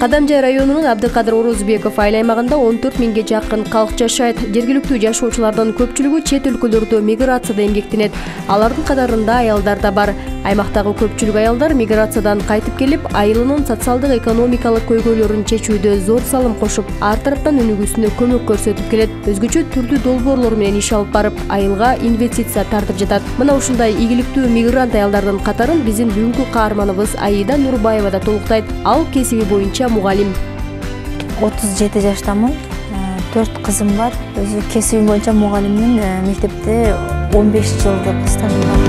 Кадамжай районунун Абдыкадыр Орозбеков айыл аймагында 14 миңге жакын калк жашайт. Жергиликтүү жашоочулардын көпчүлүгү чет өлкөлөрдө миграцияда эмгектенет. Алардын катарында аялдар да бар. Аймактагы көпчүлүк аялдар миграциядан кайтып келип, айылынын социалдык экономикалык көйгөйлөрүн чечүүдө зор салым кошуп, ар тараптан өнүгүүсүнө көмөк көрсөтүп келет. Өзгөчө түрдүү долбоорлор менен иш алып барып, айылга инвестиция тартып жатат. Мына ушундай ийгиликтүү мигрант аялдардын катарын биздин бүгүнкү каарманыбыз Аида Нурбаева да толуктайт. Ал кесиби боюнча мугалим. 37 жаштамын. 4 кызым бар. Өзү кесибим боюнча мугалиммин, мектепте 15 жылдык стажым бар.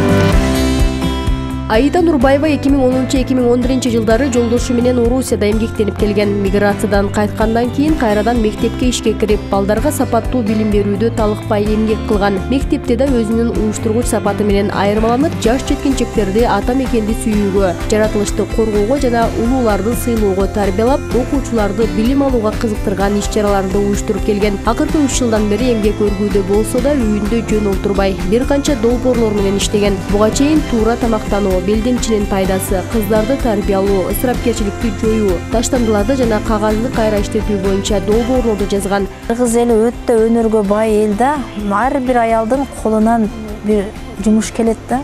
Аида Нурбаева 2010-2011 жылдары жолдошу менен Орусияда эмгектенип келген. Миграциядан кайткандан кийин кайрадан мектепке ишке кирип, балдарга сапаттуу билим берүүдө талыкпай эмгек кылган. Мектепте да өзүнүн уюштургуч сапаты менен айырмаланып, жаш жеткинчектерди ата мекенди сүйүүгө, жаратылышты коргоого жана улууларды сыйлоого тарбиялап, окуучуларды билим алууга кызыктырган иш-чараларды уюштуруп келген. Акыркы 3 жылдан бери эмгек өргүүдө болсо да үйүндө жөн олтурбай, бир канча долбоорлор менен иштеген. Буга чейин туура тамактануу, белдемчинин пайдасы, кыздарды тарбиялоо, ысырапкерчиликти жоюу, таштандыларды жана кагазды кайра иштетүү боюнча долбоорлорду жазган. Кыргыз эли өтө өнөргө бай эл да. Ар бир аялдын колунан бир жумуш келет да.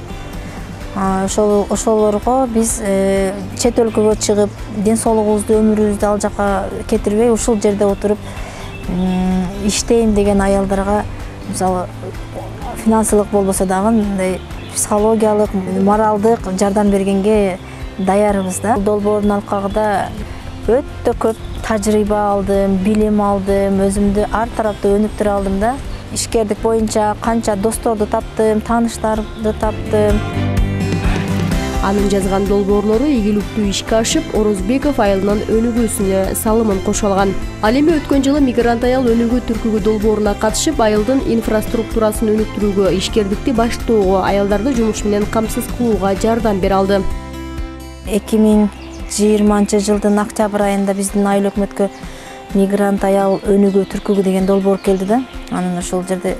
Ошолорго биз чет өлкөгө чыгып, ден соолугубузду, өмүрүбүздү ал жака кетирбей, ушул жерде отуруп иштейм деген аялдарга, мисалы, финансылык болбосо дагы мындай психологиялык, моралдык жардам бергенге даярбыз да. Долбоордун алкагында өтө көп тажрыйба алдым, билим алдым, өзүмдү ар тарапта өнүктүрө алдым да. Ишкердик боюнча канча досторду таптым, тааныштарды таптым. Анын жазган долбоорлору ийгиликтүү ишке ашып, Орозбеков айылынын өнүгүүсүнө салымын кошо алган. Ал эми өткөн жылы мигрант аял өнүгүү түркүгү долбооруна катышып, айылдын инфраструктурасын өнүктүрүүгө, ишкердикти баштоого, аялдарды жумуш менен камсыз кылууга жардам бере алды. 2020 жылдын октябрь айында биздин айыл өкмөткө мигрант аял өнүгүү түркүгү деген долбоор келди да. Анан ошол жерде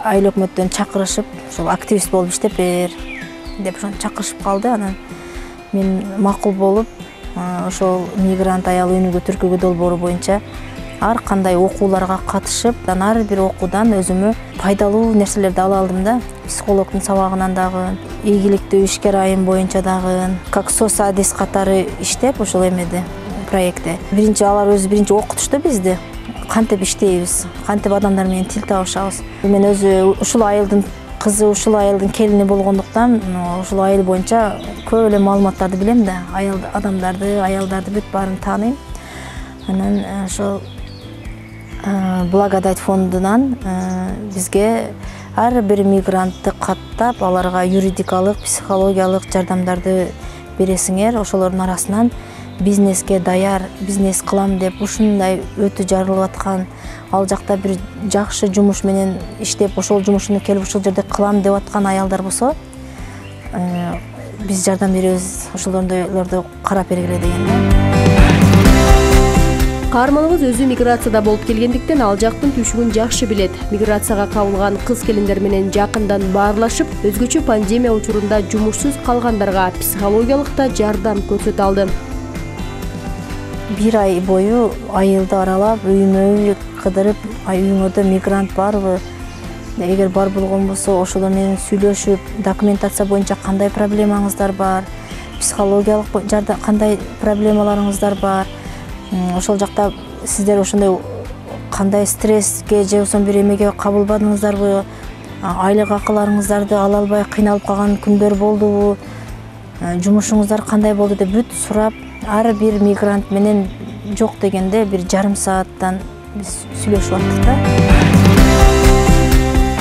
айыл өкмөттөн чакырышып, ошол активист болуп иштеп бер деп чакырышып калды. Анан мен макул болуп, ошол мигрант аял өнүгүү түркүгү долбоору боюнча ар кандай окууларга катышып, ар бир окуудан өзүмө пайдалуу нерселерди ала алдым да. Психологдун сабагынан дагы, ийгиликтүү ишкер айым боюнча дагы, как сосадис катары иштеп, ошол эмеде проектте. Алар өзү биринчи окутушту бизди. Кантип иштейбиз, кантип адамдар менен тил табышабыз. Мен өзү ушул айылдын кызы, ушул айылдын келини болгондуктан, ушул айыл боюнча көп эле маалыматтарды билем да. Адамдарды, аялдарды бүт баарын тааныйм. Анан ошол Благодать фондунан бизге ар бир мигрантты каттап, аларга юридикалык, психологиялык жардамдарды бересиңер. Ошолордун арасынан бизнеске даяр, бизнес кылам деп ушундай өтү жарылып аткан, ал жакта бир жакшы жумуш менен иштеп, ошол жумушуну келип ушул жерде кылам деп аткан аялдар болсо, биз жардам беребиз, ошолорду карап бергиле деген да. Каарманыбыз өзү миграцияда болуп келгендиктен ал жактын түйшүгүн жакшы билет. Миграцияга кабылган кыз-келиндер менен жакындан баарлашып, өзгөчө пандемия учурунда жумушсуз калгандарга психологиялык да жардам көрсөтө алды. Бир ай бою айылды аралап, үймө кыдырып, үйүңөрдө мигрант барбы? Эгер бар болгон болсо, ошолор менен сүйлөшүп, документация боюнча кандай проблемаңыздар бар, психологиялык кандай проблемаларыңыздар бар, ошол жакта сиздер ошондой кандай стресске же болбосо бир эмеге кабылбадыңыздарбы, айлык акыларыңыздарды ала албай кыйналып калган күндөр болдубу, жумушуңуздар кандай болду деп бүт сурап, ар бир мигрант менен жок дегенде бир жарым сааттан биз сүйлөшүп аттык да.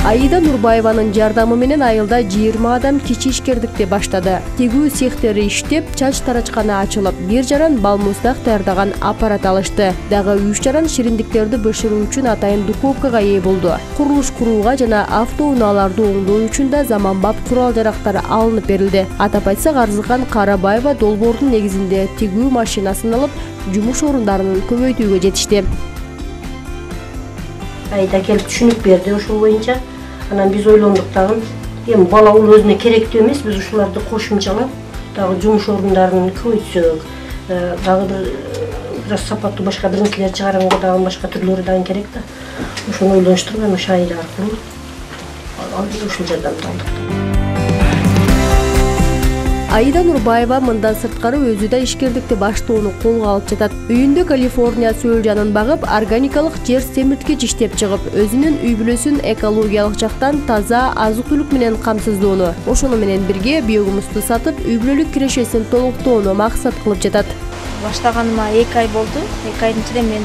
Аида Нурбаеванын жардамы менен айылда 20 адам кичи ишкердикти баштады. Тегүү цехтери иштеп, чач тарачкана ачылып, бир жаран бал муздак даярдаган аппарат алышты. Дагы 3 жаран шириндиктерди бышыруу үчүн атайын духовкага ээ болду. Курулуш курууга жана автоунааларды оңдоо үчүн да заманбап курал-жарактар алынып берилди. Атап айтсак, Арзыкан Карабаева долбоордун негизинде тегүү машинасын алып, жумуш орундарын көбөйтүүгө жетишти. Айда келип түшүнүк берди ошол боюнча. Анан биз ойлондук дагы, эми бала бул өзүнө керектүү эмес, биз ушуларды кошумчалап, дагы жумуш орундарын көбөйтсөк, дагы бир biraz сапаттуу башка бир нерселер чыгарганга дагы башка түрлөрү дагы керек да. Ошону ойлонуштуруп анан ошо айыл аркылуу ушул жардамды алдык. Аида Нурбаева мындан сырткары өзү да ишкердикти баштоону колго алып жатат. Үйүндө Калифорния сөл жанын багып, органикалык жер семирткич иштеп чыгып, өзүнүн үй бүлөсүн экологиялык жактан таза азык-түлүк менен камсыздоону, ошону менен бирге биогумусту сатып, үй бүлөлүк кирешесин толуктоону максат кылып жатат. Баштаганыма 2 ай болду. 2 айдын ичинде мен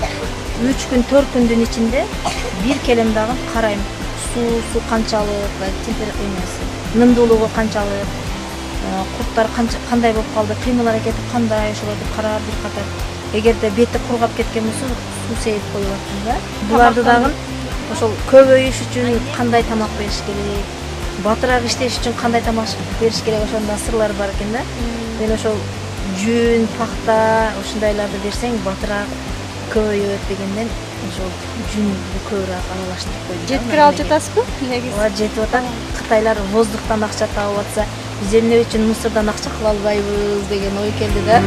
3 күн 4 күндүн ичинде бир келем дагы карайм. Суу канчалык, температурасы, нымдуулугу канчалык, курттар кандай болуп калды, кыймыл аракети кандай, ошолорду карап бир катар. Эгерде бети кургап кеткен болсо, суу сейип коюп аттым да. Буларды дагы ошол көбөйүш үчүн кандай тамак бериш керек, батыраак иштеш үчүн кандай тамак бериш керек, ошондо сырлар бар экен да. Мен ошол жүн, пахта, ошондайларды берсең батыраак көбөйөт дегенден ошол жүндү көбүрөөк аралаштырып койдум. Жеткире алып жатасызбы? Негизи. Ооба, жетип атат. Кытайлар воздухтан акча таап атса, биз эмне үчүн мусордон акча кыла албайбыз деген ой келди да.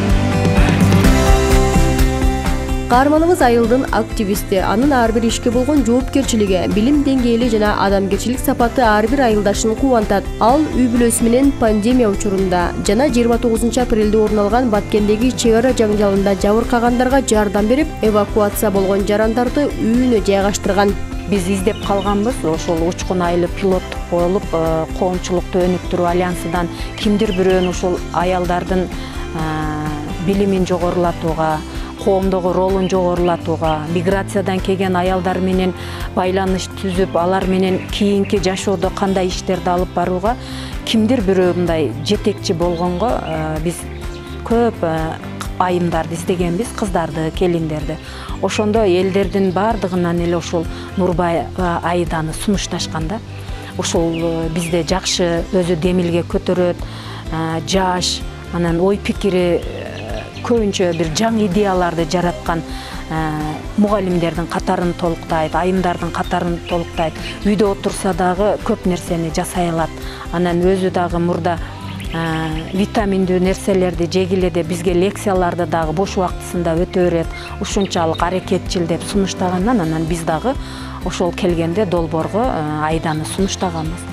Каарманыбыз айылдын активисти, анын ар бир ишке болгон жоопкерчилиги, билим деңгээли жана адамгерчилик сапаты ар бир айылдашын кубантат. Ал үй бүлөсү менен пандемия учурунда жана 29 апрелде орун алган Баткендеги чек ара жаңжалында жабыркагандарга жардам берип, эвакуация болгон жарандарды үйүнө жайгаштырган. Биз издеп калганбыз, ошол учкун айылы пилоттук болуп, коомчулукту өнүктүрүү альянсынан кимдир бирөөнү ушул аялдардын билимин жогорулатууга, коомдогу ролун жогорулатууга, миграциядан келген аялдар менен байланыш түзүп, алар менен кийинки жашоодо кандай иштерди алып барууга кимдир бирөө мындай жетекчи болгонго биз көп айымдарды издегенбиз, кыздарды, келиндерди. Ошондо элдердин бардыгынан эле ошол Нурбаева Аиданы сунушташкан да. Ошол бизде жакшы өзү демилге көтөрөт, жаш, анан ой пикири көбүнчө бир жаңы идеяларды жараткан мугалимдердин катарын толуктайт, айымдардын катарын толуктайт. Үйдө отурса дагы көп нерсени жасай алат. Анан өзү дагы мурда витаминдүү нерселерди жегиле деп бизге лекцияларды дагы бош убактысында өтө берет. Ушунчалык аракетчил деп сунуштагандан анан биз дагы ошол келгенде долбоорго Айданы сунуштаганбыз.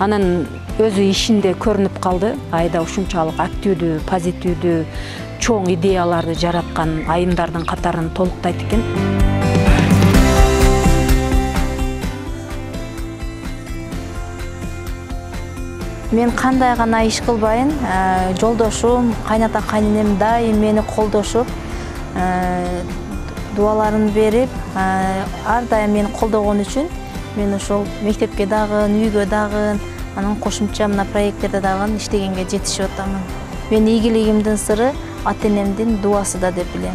Анан өзү ишинде көрүнүп калды. Айда ушунчалык активдүү, позитивдүү, чоң идеяларды жараткан айымдардын катарын толуктайт экен. Мен кандай гана иш кылбайын, жолдошум, кайната кайненем дайым мени колдошуп, дубаларын берип, ар дайым мени колдогон үчүн мен ошол мектепке дагы, үйгө дагы, анан кошумча мына проекттерде дагы иштегенге жетишип атамын. Мен ийгилигимдин сыры ата-энемдин дуасы да деп билем.